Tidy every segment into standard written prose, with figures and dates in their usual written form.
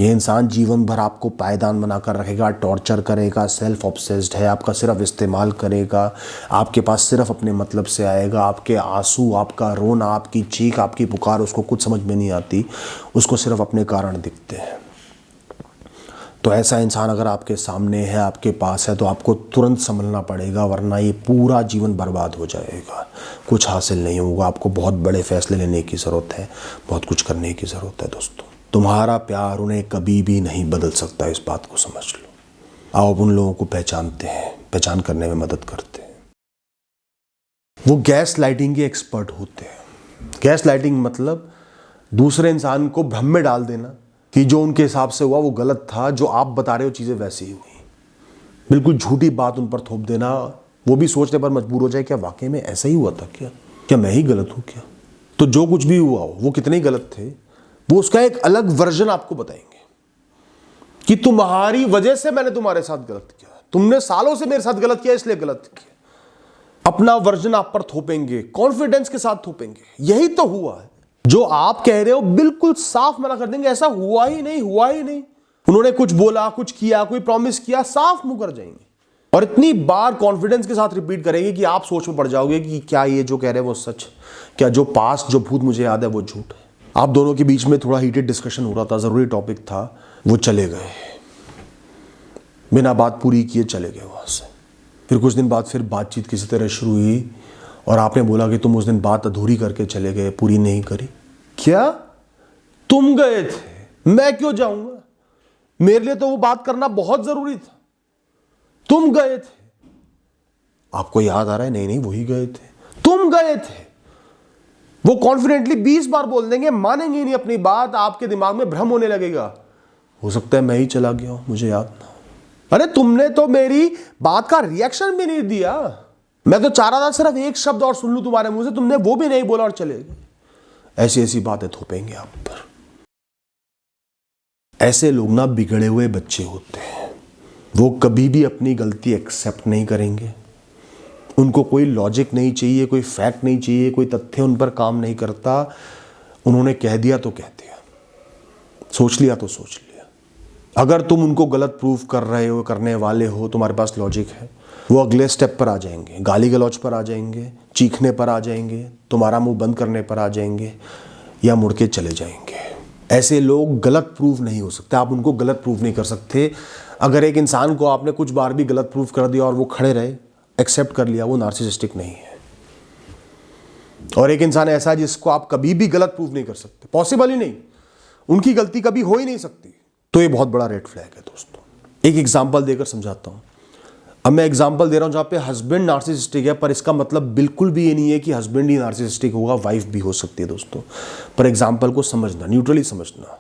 ये इंसान जीवन भर आपको पायदान बनाकर रखेगा, टॉर्चर करेगा, सेल्फ ऑब्सेस्ड है, आपका सिर्फ इस्तेमाल करेगा, आपके पास सिर्फ अपने मतलब से आएगा। आपके आंसू, आपका रोना, आपकी चीख, आपकी पुकार उसको कुछ समझ में नहीं आती, उसको सिर्फ अपने कारण दिखते हैं। तो ऐसा इंसान अगर आपके सामने है, आपके पास है, तो आपको तुरंत संभलना पड़ेगा, वरना ये पूरा जीवन बर्बाद हो जाएगा, कुछ हासिल नहीं होगा। आपको बहुत बड़े फैसले लेने की ज़रूरत है, बहुत कुछ करने की ज़रूरत है दोस्तों। तुम्हारा प्यार उन्हें कभी भी नहीं बदल सकता, इस बात को समझ लो। आओ उन लोगों को पहचानते हैं, पहचान करने में मदद करते हैं। वो गैस लाइटिंग के एक्सपर्ट होते हैं। गैस लाइटिंग मतलब दूसरे इंसान को भ्रम में डाल देना कि जो उनके हिसाब से हुआ वो गलत था, जो आप बता रहे हो चीज़ें वैसी ही हुई। बिल्कुल झूठी बात उन पर थोप देना, वो भी सोचने पर मजबूर हो जाए क्या वाकई में ऐसा ही हुआ था, क्या मैं ही गलत हूँ क्या। तो जो कुछ भी हुआ हो, वो कितने गलत थे, वो उसका एक अलग वर्जन आपको बताएंगे कि तुम्हारी वजह से मैंने तुम्हारे साथ गलत किया, तुमने सालों से मेरे साथ गलत किया इसलिए गलत किया। अपना वर्जन आप पर थोपेंगे, कॉन्फिडेंस के साथ थोपेंगे। यही तो हुआ है जो आप कह रहे हो, बिल्कुल साफ मना कर देंगे, ऐसा हुआ ही नहीं, हुआ ही नहीं। उन्होंने कुछ बोला, कुछ किया, कोई प्रॉमिस किया, साफ मुंह कर जाएंगे और इतनी बार कॉन्फिडेंस के साथ रिपीट करेंगे कि आप सोच में पड़ जाओगे कि क्या ये जो कह रहे हैं वो सच, क्या जो पास्ट जो भूत मुझे याद है वो झूठ है। आप दोनों के बीच में थोड़ा हीटेड डिस्कशन हो रहा था, जरूरी टॉपिक था, वो चले गए, बिना बात पूरी किए चले गए वहां से। फिर कुछ दिन बाद फिर बातचीत किसी तरह शुरू हुई और आपने बोला कि तुम उस दिन बात अधूरी करके चले गए, पूरी नहीं करी। क्या तुम गए थे? मैं क्यों जाऊंगा, मेरे लिए तो वो बात करना बहुत जरूरी था। तुम गए थे, आपको याद आ रहा है? नहीं नहीं, वही गए थे, तुम गए थे। वो कॉन्फिडेंटली 20 बार बोल देंगे, मानेंगे ही नहीं अपनी बात, आपके दिमाग में भ्रम होने लगेगा। हो सकता है मैं ही चला गया हूं, मुझे याद ना हो। अरे तुमने तो मेरी बात का रिएक्शन भी नहीं दिया, मैं तो चाह रहा था सिर्फ एक शब्द और सुन लूं तुम्हारे मुंह से, तुमने वो भी नहीं बोला और चले गए। ऐसी ऐसी बातें थोपेंगे आप पर। ऐसे लोग ना बिगड़े हुए बच्चे होते हैं, वो कभी भी अपनी गलती एक्सेप्ट नहीं करेंगे। उनको कोई लॉजिक नहीं चाहिए, कोई फैक्ट नहीं चाहिए, कोई तथ्य उन पर काम नहीं करता। उन्होंने कह दिया तो कह दिया, सोच लिया तो सोच लिया। अगर तुम उनको गलत प्रूफ कर रहे हो, करने वाले हो, तुम्हारे पास लॉजिक है, वो अगले स्टेप पर आ जाएंगे, गाली गलौज पर आ जाएंगे, चीखने पर आ जाएंगे, तुम्हारा मुंह बंद करने पर आ जाएंगे या मुड़ के चले जाएंगे। ऐसे लोग गलत प्रूफ नहीं हो सकते, आप उनको गलत प्रूफ नहीं कर सकते। अगर एक इंसान को आपने कुछ बार भी गलत प्रूफ कर दिया और वो खड़े रहे, एक्सेप्ट कर लिया, वो नार्सिसिस्टिक नहीं है। और एक इंसान ऐसा है जिसको आप कभी भी गलत प्रूफ नहीं कर सकते, पॉसिबल ही नहीं, उनकी गलती कभी हो ही नहीं सकती, तो ये बहुत बड़ा रेड फ्लैग है दोस्तों। एक एग्जांपल देकर समझाता हूं। अब मैं एग्जांपल दे रहा हूं जहां पे हस्बैंड नार्सिसिस्टिक है, पर इसका मतलब बिल्कुल भी ये नहीं है कि हस्बैंड ही नार्सिसिस्टिक होगा, वाइफ भी हो सकती है दोस्तों। पर एग्जांपल को समझना, न्यूट्रली समझना।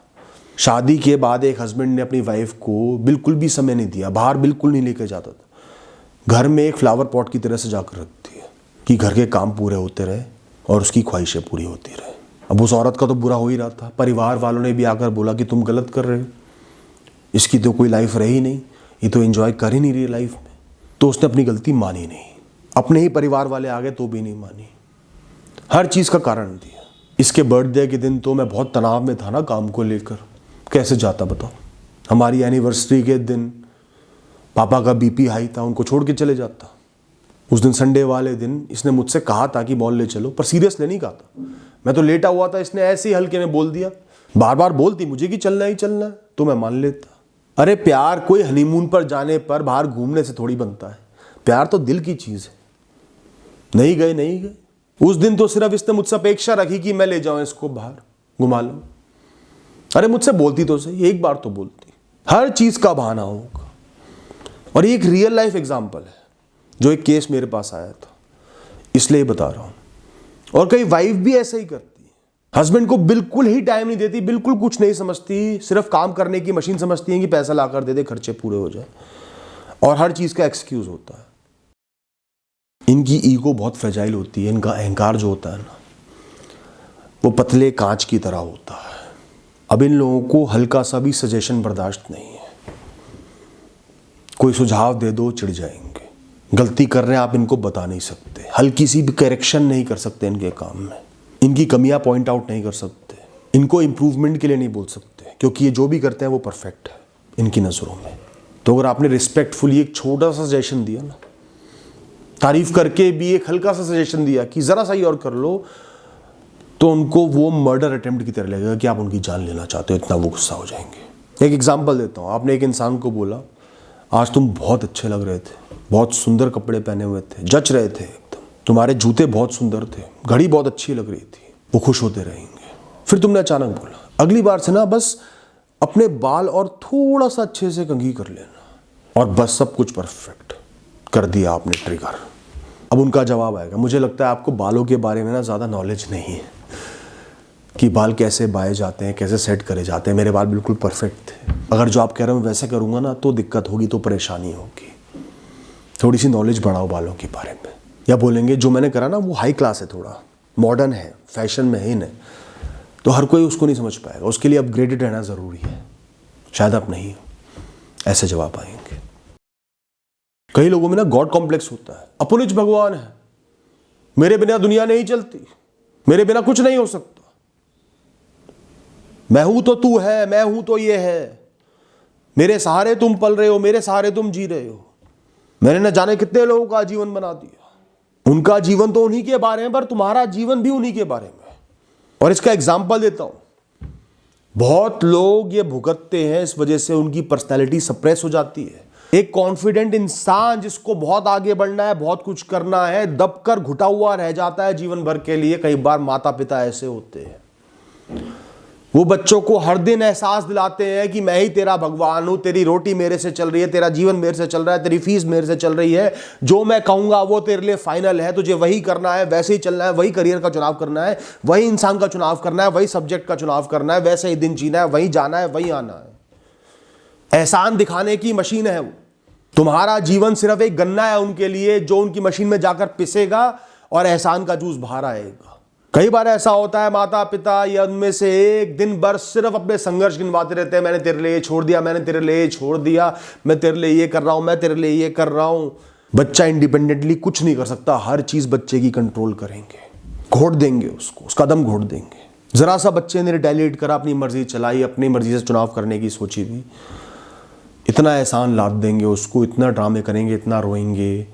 शादी के बाद एक हस्बैंड ने अपनी वाइफ को बिल्कुल भी समय नहीं दिया, बाहर बिल्कुल नहीं लेकर जाता था, घर में एक फ्लावर पॉट की तरह सजा कर रखती है कि घर के काम पूरे होते रहे और उसकी ख्वाहिशें पूरी होती रहे। अब उस औरत का तो बुरा हो ही रहा था, परिवार वालों ने भी आकर बोला कि तुम गलत कर रहे हो, इसकी तो कोई लाइफ रही नहीं, ये तो एंजॉय कर ही नहीं रही लाइफ में। तो उसने अपनी गलती मानी नहीं, अपने ही परिवार वाले आ गए तो भी नहीं मानी, हर चीज़ का कारण दिया। इसके बर्थडे के दिन तो मैं बहुत तनाव में था ना काम को लेकर, कैसे जाता बताओ। हमारी एनिवर्सरी के दिन पापा का बीपी हाई था, उनको छोड़ के चले जाता। उस दिन संडे वाले दिन इसने मुझसे कहा था कि मॉल ले चलो, पर सीरियसली नहीं कहा था, मैं तो लेटा हुआ था, इसने ऐसे ही हल्के में बोल दिया। बार बार बोलती मुझे कि चलना ही चलना है तो मैं मान लेता। अरे प्यार कोई हनीमून पर जाने पर बाहर घूमने से थोड़ी बनता है, प्यार तो दिल की चीज है। नहीं गए, नहीं गए। उस दिन तो सिर्फ इसने मुझसे अपेक्षा रखी कि मैं ले जाऊं इसको बाहर घुमा लूं। अरे मुझसे बोलती तो सही, एक बार तो बोलती, हर चीज का बहाना होगा। और ये एक रियल लाइफ एग्जाम्पल है, जो एक केस मेरे पास आया था, इसलिए बता रहा हूं। और कई वाइफ भी ऐसा ही करती है, हस्बैंड को बिल्कुल ही टाइम नहीं देती, बिल्कुल कुछ नहीं समझती, सिर्फ काम करने की मशीन समझती है कि पैसा लाकर दे दे, खर्चे पूरे हो जाए, और हर चीज का एक्सक्यूज होता है। इनकी ईगो बहुत फ्रेजाइल होती है, इनका अहंकार जो होता है ना, वो पतले कांच की तरह होता है। अब इन लोगों को हल्का सा भी सजेशन बर्दाश्त नहीं है, कोई सुझाव दे दो चिढ़ जाएंगे। गलती कर रहे हैं आप इनको बता नहीं सकते, हल्की सी भी करेक्शन नहीं कर सकते इनके काम में, इनकी कमियां पॉइंट आउट नहीं कर सकते, इनको इंप्रूवमेंट के लिए नहीं बोल सकते क्योंकि ये जो भी करते हैं वो परफेक्ट है इनकी नज़रों में। तो अगर आपने रिस्पेक्टफुली एक छोटा सा सजेशन दिया ना, तारीफ करके भी एक हल्का सा सजेशन दिया कि ज़रा सा ही और कर लो, तो उनको वो मर्डर अटेम्प्ट की तरह लगेगा कि आप उनकी जान लेना चाहते हो, इतना वो गुस्सा हो जाएंगे। एक एग्जांपल देता हूँ। आपने एक इंसान को बोला आज तुम बहुत अच्छे लग रहे थे, बहुत सुंदर कपड़े पहने हुए थे, जच रहे थे एकदम, तुम्हारे जूते बहुत सुंदर थे, घड़ी बहुत अच्छी लग रही थी, वो खुश होते रहेंगे। फिर तुमने अचानक बोला अगली बार से ना बस अपने बाल और थोड़ा सा अच्छे से कंघी कर लेना, और बस सब कुछ परफेक्ट कर दिया आपने, ट्रिगर। अब उनका जवाब आएगा मुझे लगता है आपको बालों के बारे में ना ज़्यादा नॉलेज नहीं है कि बाल कैसे बाए जाते हैं, कैसे सेट करे जाते हैं। मेरे बाल बिल्कुल परफेक्ट थे, अगर जो आप कह रहे हो वैसे करूँगा ना तो दिक्कत होगी, तो परेशानी होगी। थोड़ी सी नॉलेज बढ़ाओ बालों के बारे में। या बोलेंगे जो मैंने करा ना वो हाई क्लास है, थोड़ा मॉडर्न है, फैशन में है नहीं, तो हर कोई उसको नहीं समझ पाएगा, उसके लिए अपग्रेडेड रहना ज़रूरी है, शायद आप नहीं हो। ऐसे जवाब आएंगे। कई लोगों में ना गॉड कॉम्प्लेक्स होता है, अपुनिज भगवान है, मेरे बिना दुनिया नहीं चलती, मेरे बिना कुछ नहीं हो सकता, मैं हूं तो तू है, मैं हूं तो ये है, मेरे सहारे तुम पल रहे हो, मेरे सहारे तुम जी रहे हो। मैंने न जाने कितने लोगों का जीवन बना दिया, उनका जीवन तो उन्हीं के बारे में, पर तुम्हारा जीवन भी उन्हीं के बारे में। और इसका एग्जाम्पल देता हूं, बहुत लोग ये भुगतते हैं, इस वजह से उनकी पर्सनैलिटी सप्रेस हो जाती है। एक कॉन्फिडेंट इंसान जिसको बहुत आगे बढ़ना है, बहुत कुछ करना है, दबकर घुटा हुआ रह जाता है जीवन भर के लिए। कई बार माता पिता ऐसे होते हैं, वो बच्चों को हर दिन एहसास दिलाते हैं कि मैं ही तेरा भगवान हूं, तेरी रोटी मेरे से चल रही है, तेरा जीवन मेरे से चल रहा है, तेरी फीस मेरे से चल रही है, जो मैं कहूंगा वो तेरे लिए फाइनल है, तुझे वही करना है, वैसे ही चलना है, वही करियर का चुनाव करना है, वही इंसान का चुनाव करना है, वही सब्जेक्ट का चुनाव करना है, वैसे ही दिन जीना है, वही जाना है, वही आना है। एहसान दिखाने की मशीन है वो। तुम्हारा जीवन सिर्फ एक गन्ना है उनके लिए, जो उनकी मशीन में जाकर पिसेगा और एहसान का जूस बाहर आएगा। कई बार ऐसा होता है माता पिता या उनमें से एक दिन भर सिर्फ अपने संघर्ष गिनवाते रहते हैं, मैंने तेरे लिए छोड़ दिया, मैंने तेरे लिए छोड़ दिया, मैं तेरे लिए ये कर रहा हूं, मैं तेरे लिए ये कर रहा हूं। बच्चा इंडिपेंडेंटली कुछ नहीं कर सकता, हर चीज बच्चे की कंट्रोल करेंगे, घोट देंगे उसको, उसका दम घोट देंगे। जरा सा बच्चे ने रिटेलिएट करा, अपनी मर्जी चलाई, अपनी मर्जी से चुनाव करने की सोची भी, इतना एहसान लाद देंगे उसको, इतना ड्रामे करेंगे, इतना रोएंगे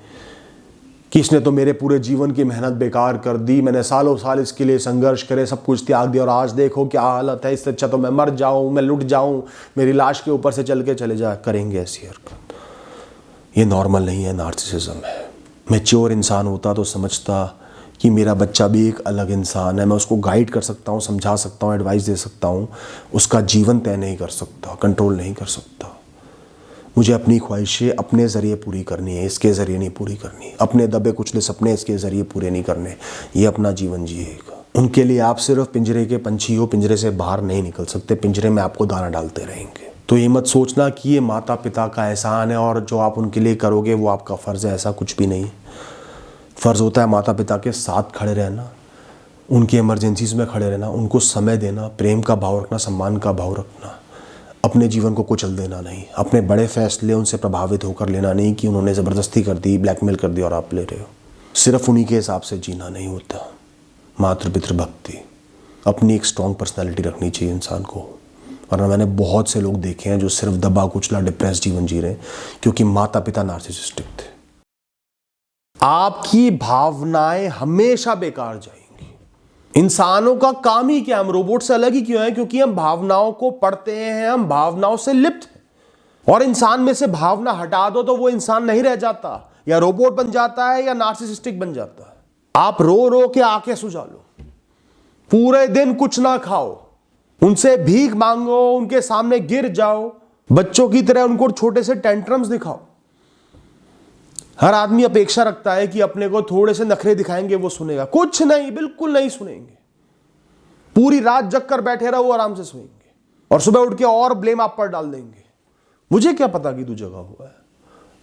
कि इसने तो मेरे पूरे जीवन की मेहनत बेकार कर दी, मैंने सालों साल इसके लिए संघर्ष करे, सब कुछ त्याग दिया, और आज देखो क्या हालत है, इससे अच्छा तो मैं मर जाऊं, मैं लुट जाऊं, मेरी लाश के ऊपर से चल के चले जा। करेंगे ऐसी हरकत। ये नॉर्मल नहीं है, नार्सिसिज्म है। मैच्योर इंसान होता तो समझता कि मेरा बच्चा भी एक अलग इंसान है, मैं उसको गाइड कर सकता हूँ, समझा सकता हूँ, एडवाइस दे सकता हूँ, उसका जीवन तय नहीं कर सकता, कंट्रोल नहीं कर सकता। मुझे अपनी ख्वाहिशें अपने ज़रिए पूरी करनी है, इसके ज़रिए नहीं पूरी करनी। अपने दबे कुचले सपने इसके ज़रिए पूरे नहीं करने, ये अपना जीवन जिएगा। उनके लिए आप सिर्फ पिंजरे के पंछी हो, पिंजरे से बाहर नहीं निकल सकते, पिंजरे में आपको दाना डालते रहेंगे। तो ये मत सोचना कि ये माता पिता का एहसान है और जो आप उनके लिए करोगे वो आपका फ़र्ज़ है, ऐसा कुछ भी नहीं। फ़र्ज़ होता है माता पिता के साथ खड़े रहना, उनकी इमरजेंसीज में खड़े रहना, उनको समय देना, प्रेम का भाव रखना, सम्मान का भाव रखना, अपने जीवन को कुचल देना नहीं, अपने बड़े फैसले उनसे प्रभावित होकर लेना नहीं कि उन्होंने ज़बरदस्ती कर दी, ब्लैकमेल कर दी और आप ले रहे हो। सिर्फ उन्हीं के हिसाब से जीना नहीं होता। मातृ पितृ भक्ति, अपनी एक स्ट्रॉन्ग पर्सनैलिटी रखनी चाहिए इंसान को। वरना मैंने बहुत से लोग देखे हैं जो सिर्फ दबा कुचला डिप्रेस जीवन जी रहे हैं क्योंकि माता पिता नार्सिसिस्टिक थे। आपकी भावनाएं हमेशा बेकार जाएंगी। इंसानों का काम ही क्या, हम रोबोट से अलग ही क्यों है? क्योंकि हम भावनाओं को पढ़ते हैं, हम भावनाओं से लिप्त हैं। और इंसान में से भावना हटा दो तो वो इंसान नहीं रह जाता, या रोबोट बन जाता है या नार्सिसिस्टिक बन जाता है। आप रो रो के आंखें सुझा लो, पूरे दिन कुछ ना खाओ, उनसे भीख मांगो, उनके सामने गिर जाओ, बच्चों की तरह उनको छोटे से टेंट्रम्स दिखाओ। हर आदमी अपेक्षा रखता है कि अपने को थोड़े से नखरे दिखाएंगे वो सुनेगा। कुछ नहीं, बिल्कुल नहीं सुनेंगे। पूरी रात जग कर बैठे रहो, आराम से सोएंगे और सुबह उठ के और ब्लेम आप पर डाल देंगे। मुझे क्या पता कि तू जगा हुआ है,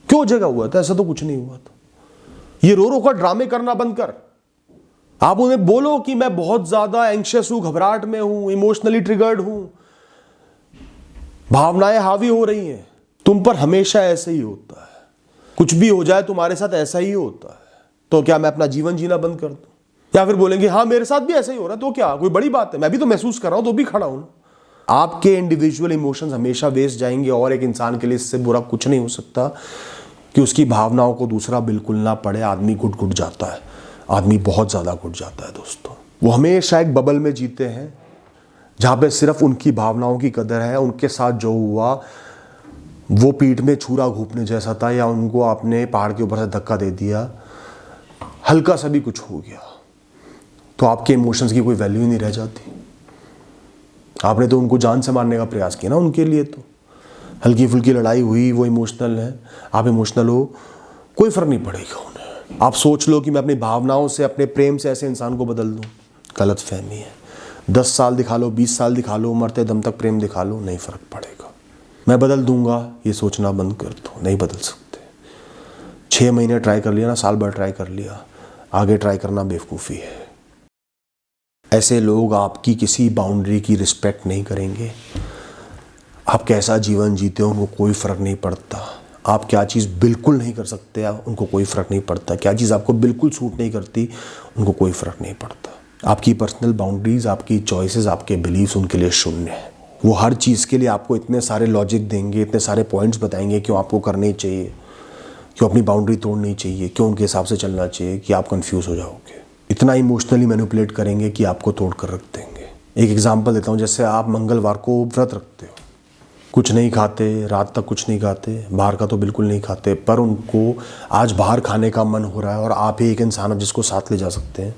क्यों जगा हुआ था, ऐसा तो कुछ नहीं हुआ था। ये रो रो कर ड्रामे करना बंद कर। आप उन्हें बोलो कि मैं बहुत ज्यादा एंग्शियस हूं, घबराहट में हूं, इमोशनली ट्रिगर्ड हूं, भावनाएं हावी हो रही हैं तुम पर। हमेशा ऐसे ही होता है, कुछ भी हो जाए तुम्हारे साथ ऐसा ही होता है। तो क्या मैं अपना जीवन जीना बंद कर दूं? या फिर बोलेंगे हाँ मेरे साथ भी ऐसा ही हो रहा है, तो क्या कोई बड़ी बात है, मैं भी तो महसूस कर रहा हूं, तो भी खड़ा हूं। आपके इंडिविजुअल इमोशंस हमेशा वेस्ट जाएंगे और एक इंसान के लिए इससे बुरा कुछ नहीं हो सकता कि उसकी भावनाओं को दूसरा बिल्कुल ना पढ़े। आदमी घुट घुट जाता है, आदमी बहुत ज़्यादा घुट जाता है दोस्तों। वो हमेशा एक बबल में जीते हैं जहाँ पे सिर्फ उनकी भावनाओं की कदर है। उनके साथ जो हुआ वो पीठ में छुरा घूंपने जैसा था, या उनको आपने पहाड़ के ऊपर से धक्का दे दिया, हल्का सा भी कुछ हो गया तो आपके इमोशंस की कोई वैल्यू ही नहीं रह जाती। आपने तो उनको जान से मारने का प्रयास किया ना। उनके लिए तो हल्की फुल्की लड़ाई हुई, वो इमोशनल है, आप इमोशनल हो, कोई फ़र्क नहीं पड़ेगा उन्हें। आप सोच लो कि मैं अपनी भावनाओं से, अपने प्रेम से ऐसे इंसान को बदल दूँ, गलत फहमी है। 10 साल दिखा लो, 20 साल दिखा लो, मरते दम तक प्रेम दिखा लो, नहीं फ़र्क पड़ेगा। मैं बदल दूंगा ये सोचना बंद कर दो, नहीं बदल सकते। 6 महीने ट्राई कर लिया ना, साल भर ट्राई कर लिया, आगे ट्राई करना बेवकूफ़ी है। ऐसे लोग आपकी किसी बाउंड्री की रिस्पेक्ट नहीं करेंगे। आप कैसा जीवन जीते हो उनको कोई फ़र्क नहीं पड़ता। आप क्या चीज़ बिल्कुल नहीं कर सकते उनको कोई फ़र्क नहीं पड़ता। क्या चीज़ आपको बिल्कुल सूट नहीं करती उनको कोई फ़र्क नहीं पड़ता। आपकी पर्सनल बाउंड्रीज़, आपकी चॉइसेस, आपके बिलीव्स उनके लिए शून्य है। वो हर चीज़ के लिए आपको इतने सारे लॉजिक देंगे, इतने सारे पॉइंट्स बताएंगे क्यों आपको करनी चाहिए, क्यों अपनी बाउंड्री तोड़नी चाहिए, क्यों उनके हिसाब से चलना चाहिए, कि आप कंफ्यूज हो जाओगे। इतना इमोशनली मैनिपुलेट करेंगे कि आपको तोड़ कर रख देंगे। एक एग्जांपल देता हूँ, जैसे आप मंगलवार को व्रत रखते हो, कुछ नहीं खाते, रात तक कुछ नहीं खाते, बाहर का तो बिल्कुल नहीं खाते, पर उनको आज बाहर खाने का मन हो रहा है और आप ही एक इंसान हो जिसको साथ ले जा सकते हैं,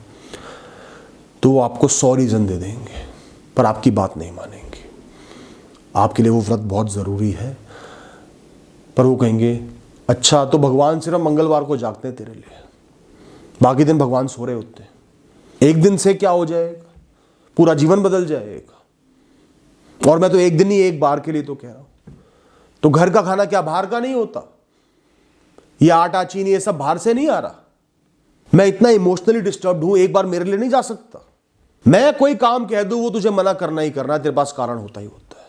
तो वो आपको 100 रीज़न दे देंगे पर आपकी बात नहीं मानेंगे। आपके लिए वो व्रत बहुत ज़रूरी है, पर वो कहेंगे अच्छा तो भगवान सिर्फ मंगलवार को जागते हैं तेरे लिए, बाकी दिन भगवान सो रहे होते हैं। एक दिन से क्या हो जाएगा, पूरा जीवन बदल जाएगा। और मैं तो एक दिन ही, एक बार के लिए तो कह रहा हूं। तो घर का खाना क्या बाहर का नहीं होता? ये आटा चीनी ये सब बाहर से नहीं आ रहा। मैं इतना इमोशनली डिस्टर्ब्ड हूं, एक बार मेरे लिए नहीं जा सकता। मैं कोई काम कह दूं वो तुझे मना करना ही करना है, तेरे पास कारण होता ही होता है।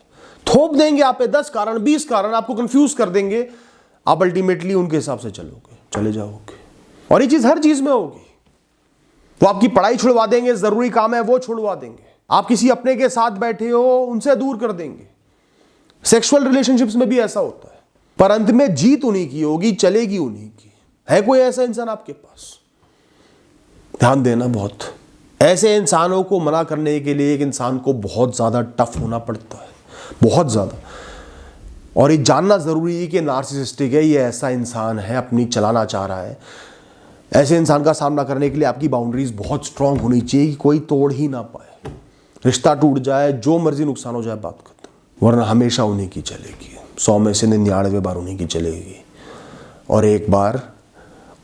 थोप देंगे आप पे 10 कारण 20 कारण, आपको कंफ्यूज कर देंगे। आप अल्टीमेटली उनके हिसाब से चलोगे, चले जाओगे। और ये चीज हर चीज में होगी। वो आपकी पढ़ाई छुड़वा देंगे, जरूरी काम है वो छुड़वा देंगे। आप किसी अपने के साथ बैठे हो उनसे दूर कर देंगे। सेक्सुअल रिलेशनशिप्स में भी ऐसा होता है, पर अंत में जीत उन्हीं की होगी, चलेगी उन्हीं की। है कोई ऐसा इंसान आपके पास? ध्यान देना, बहुत ऐसे इंसानों को मना करने के लिए एक इंसान को बहुत ज्यादा टफ होना पड़ता है, बहुत ज्यादा। और ये जानना जरूरी है कि नार्सिसिस्टिक है, ये ऐसा इंसान है, अपनी चलाना चाह रहा है। ऐसे इंसान का सामना करने के लिए आपकी बाउंड्रीज बहुत स्ट्रांग होनी चाहिए कि कोई तोड़ ही ना पाए। रिश्ता टूट जाए, जो मर्जी नुकसान हो जाए, बात खत्म। वरना हमेशा उन्हीं की चलेगी, 100 में से 99 बार उन्हीं की चलेगी, और एक बार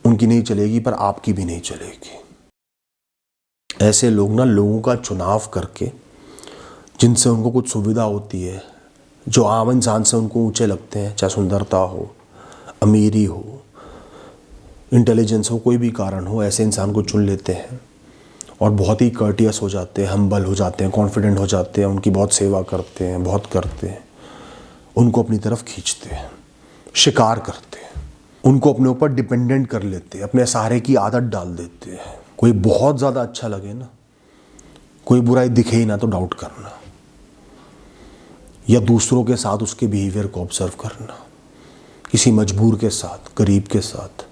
उनकी नहीं चलेगी पर आपकी भी नहीं चलेगी। ऐसे लोग ना लोगों का चुनाव करके, जिनसे उनको कुछ सुविधा होती है, जो आम इंसान से उनको ऊंचे लगते हैं, चाहे सुंदरता हो, अमीरी हो, इंटेलिजेंस हो, कोई भी कारण हो, ऐसे इंसान को चुन लेते हैं और बहुत ही कर्टियस हो जाते हैं, हम्बल हो जाते हैं, कॉन्फिडेंट हो जाते हैं, उनकी बहुत सेवा करते हैं, बहुत करते हैं, उनको अपनी तरफ खींचते हैं, शिकार करते हैं, उनको अपने ऊपर डिपेंडेंट कर लेते हैं, अपने सहारे की आदत डाल देते हैं। कोई बहुत ज़्यादा अच्छा लगे ना, कोई बुराई दिखे ही ना, तो डाउट करना, या दूसरों के साथ उसके बिहेवियर को ऑब्जर्व करना, किसी मजबूर के साथ, गरीब के साथ,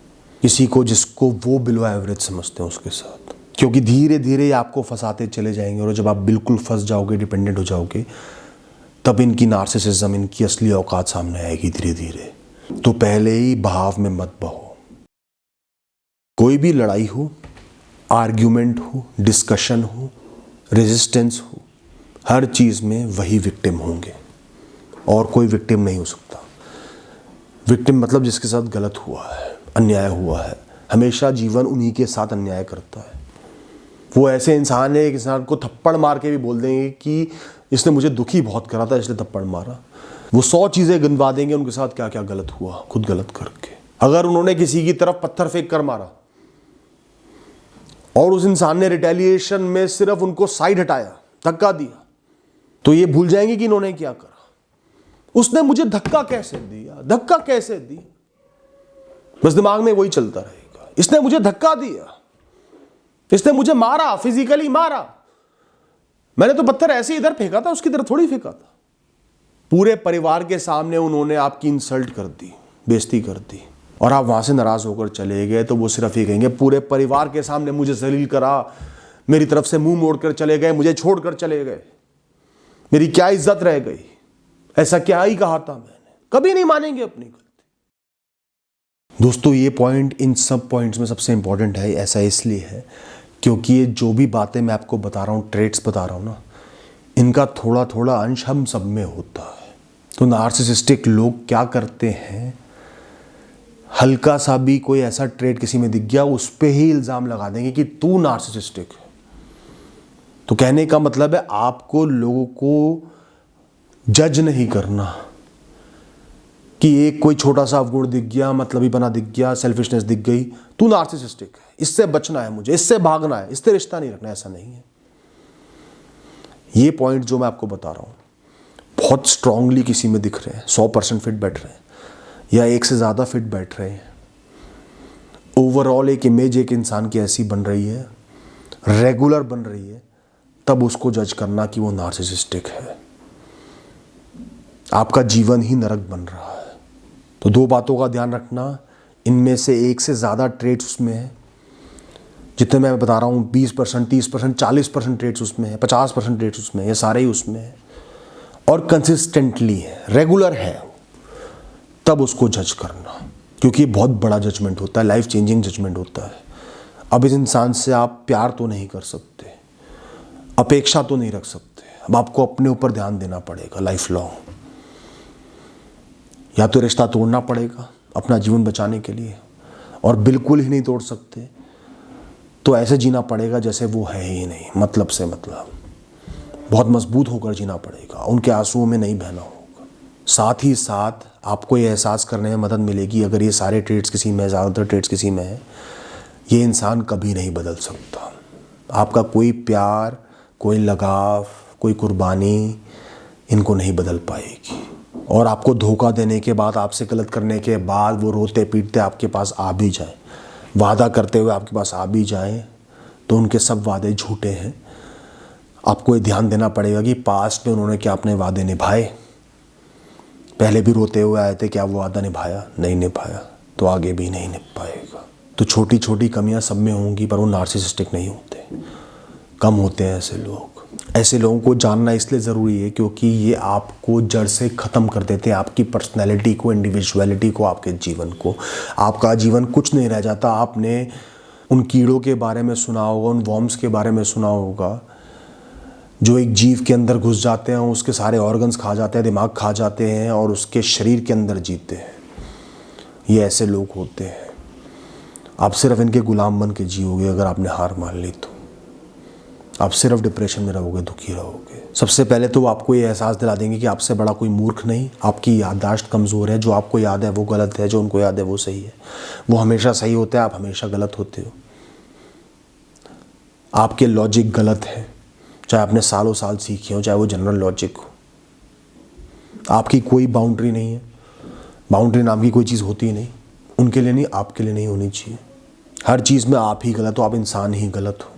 किसी को जिसको वो बिलो एवरेज समझते हैं उसके साथ। क्योंकि धीरे धीरे ये आपको फंसाते चले जाएंगे, और जब आप बिल्कुल फंस जाओगे, डिपेंडेंट हो जाओगे, तब इनकी नार्सिसिज्म, इनकी असली औकात सामने आएगी धीरे धीरे। तो पहले ही भाव में मत बहो। कोई भी लड़ाई हो, आर्ग्यूमेंट हो, डिस्कशन हो, रेजिस्टेंस हो, हर चीज़ में वही विक्टिम होंगे और कोई विक्टिम नहीं हो सकता। विक्टिम मतलब जिसके साथ गलत हुआ है, अन्याय हुआ है। हमेशा जीवन उन्हीं के साथ अन्याय करता है। वो ऐसे इंसान है, एक इंसान को थप्पड़ मार के भी बोल देंगे कि इसने मुझे दुखी बहुत करा था इसलिए थप्पड़ मारा। वो 100 चीज़ें गिनवा देंगे उनके साथ क्या क्या गलत हुआ, खुद गलत करके। अगर उन्होंने किसी की तरफ पत्थर फेंक कर मारा और उस इंसान ने रिटेलिएशन में सिर्फ उनको साइड हटाया, धक्का दिया, तो ये भूल जाएंगे कि इन्होंने क्या करा। उसने मुझे धक्का कैसे दिया, धक्का कैसे दिया, बस दिमाग में वही चलता रहेगा। इसने मुझे धक्का दिया, इसने मुझे मारा, फिजिकली मारा। मैंने तो पत्थर ऐसे इधर फेंका था, उसकी तरफ थोड़ी फेंका था। पूरे परिवार के सामने उन्होंने आपकी इंसल्ट कर दी, बेइज्जती कर दी, और आप वहां से नाराज होकर चले गए, तो वो सिर्फ ये कहेंगे पूरे परिवार के सामने मुझे जलील करा, मेरी तरफ से मुंह मोड़कर चले गए, मुझे छोड़कर चले गए, मेरी क्या इज्जत रह गई, ऐसा क्या ही कहा था मैंने। कभी नहीं मानेंगे अपनी गलती। दोस्तों, ये पॉइंट इन सब पॉइंट्स में सबसे इंपॉर्टेंट है। ऐसा इसलिए है क्योंकि ये जो भी बातें मैं आपको बता रहा हूँ, ट्रेट्स बता रहा हूँ ना, इनका थोड़ा थोड़ा अंश हम सब में होता है। तो नार्सिसिस्टिक लोग क्या करते हैं, हल्का सा भी कोई ऐसा ट्रेट किसी में दिख गया, उस पे ही इल्ज़ाम लगा देंगे कि तू नार्सिसिस्टिक है। तो कहने का मतलब है आपको लोगों को जज नहीं करना कि एक कोई छोटा सा अवगुण दिख गया, मतलबी बना दिख गया, सेल्फिशनेस दिख गई, तू नार्सिसिस्टिक है, इससे बचना है मुझे, इससे भागना है, इससे रिश्ता नहीं रखना। ऐसा नहीं है। ये पॉइंट जो मैं आपको बता रहा हूँ बहुत स्ट्रांगली किसी में दिख रहे हैं, 100% फिट बैठ रहे हैं या एक से ज़्यादा फिट बैठ रहे हैं, ओवरऑल एक इमेज एक इंसान की ऐसी बन रही है, रेगुलर बन रही है, तब उसको जज करना कि वो नार्सिसिस्टिक है। आपका जीवन ही नरक बन रहा है। तो दो बातों का ध्यान रखना, इनमें से एक से ज़्यादा ट्रेट्स उसमें है, जितने मैं बता रहा हूँ 20%, 30%, 40% ट्रेट्स उसमें है, 50% ट्रेट्स उसमें है, ये सारे ही उसमें है, और कंसिस्टेंटली है, रेगुलर है, तब उसको जज करना, क्योंकि बहुत बड़ा जजमेंट होता है, लाइफ चेंजिंग जजमेंट होता है। अब इस इंसान से आप प्यार तो नहीं कर सकते, अपेक्षा तो नहीं रख सकते, अब आपको अपने ऊपर ध्यान देना पड़ेगा लाइफ लॉन्ग। या तो रिश्ता तोड़ना पड़ेगा अपना जीवन बचाने के लिए, और बिल्कुल ही नहीं तोड़ सकते तो ऐसे जीना पड़ेगा जैसे वो है ही नहीं, मतलब से मतलब, बहुत मजबूत होकर जीना पड़ेगा, उनके आंसुओं में नहीं बहना होगा। साथ ही साथ आपको ये एहसास करने में मदद मिलेगी, अगर ये सारे ट्रेट्स किसी में, ज़्यादातर ट्रेट्स किसी में है, ये इंसान कभी नहीं बदल सकता। आपका कोई प्यार, कोई लगाव, कोई कुर्बानी इनको नहीं बदल पाएगी। और आपको धोखा देने के बाद, आपसे गलत करने के बाद वो रोते पीटते आपके पास आ भी जाए, वादा करते हुए आपके पास आ भी जाए, तो उनके सब वादे झूठे हैं। आपको ये ध्यान देना पड़ेगा कि पास्ट में उन्होंने क्या अपने वादे निभाए, पहले भी रोते हुए आए थे, क्या वो वादा निभाया? नहीं निभाया, तो आगे भी नहीं निभ पाएगा। तो छोटी छोटी कमियां सब में होंगी, पर वो नार्सिसिस्टिक नहीं होते, कम होते हैं ऐसे लोग। ऐसे लोगों को जानना इसलिए ज़रूरी है क्योंकि ये आपको जड़ से ख़त्म कर देते हैं, आपकी पर्सनैलिटी को, इंडिविजुअलिटी को, आपके जीवन को। आपका जीवन कुछ नहीं रह जाता। आपने उन कीड़ों के बारे में सुना होगा, उन वॉर्म्स के बारे में सुना होगा, जो एक जीव के अंदर घुस जाते हैं, उसके सारे ऑर्गन्स खा जाते हैं, दिमाग खा जाते हैं और उसके शरीर के अंदर जीते हैं। ये ऐसे लोग होते हैं। आप सिर्फ इनके गुलाम बन के जियोगे अगर आपने हार मान ली तो। आप सिर्फ डिप्रेशन में रहोगे, दुखी रहोगे। सबसे पहले तो वो आपको ये एहसास दिला देंगे कि आपसे बड़ा कोई मूर्ख नहीं, आपकी याददाश्त कमज़ोर है, जो आपको याद है वो गलत है, जो उनको याद है वो सही है। वो हमेशा सही होते हैं, आप हमेशा गलत होते हो। आपके लॉजिक गलत है, चाहे आपने सालों साल सीखे हो, चाहे वो जनरल लॉजिक हो। आपकी कोई बाउंड्री नहीं है, बाउंड्री नाम की कोई चीज़ होती ही नहीं। उनके लिए नहीं, आपके लिए नहीं होनी चाहिए। हर चीज़ में आप ही गलत हो, आप इंसान ही गलत हो।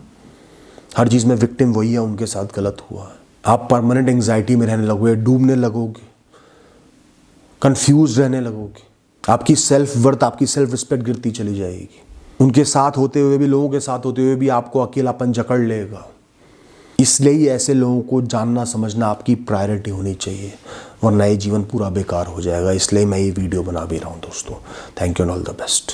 हर चीज़ में विक्टिम वही है, उनके साथ गलत हुआ है। आप परमानेंट एंग्जाइटी में रहने लगोगे, डूबने लगोगे, कंफ्यूज रहने लगोगे। आपकी सेल्फ वर्थ, आपकी सेल्फ रिस्पेक्ट गिरती चली जाएगी। उनके साथ होते हुए भी, लोगों के साथ होते हुए भी आपको अकेलापन जकड़ लेगा। इसलिए ही ऐसे लोगों को जानना समझना आपकी प्रायोरिटी होनी चाहिए, वरना ये जीवन पूरा बेकार हो जाएगा। इसलिए मैं ये वीडियो बना भी रहा हूँ दोस्तों। Thank you and all the best.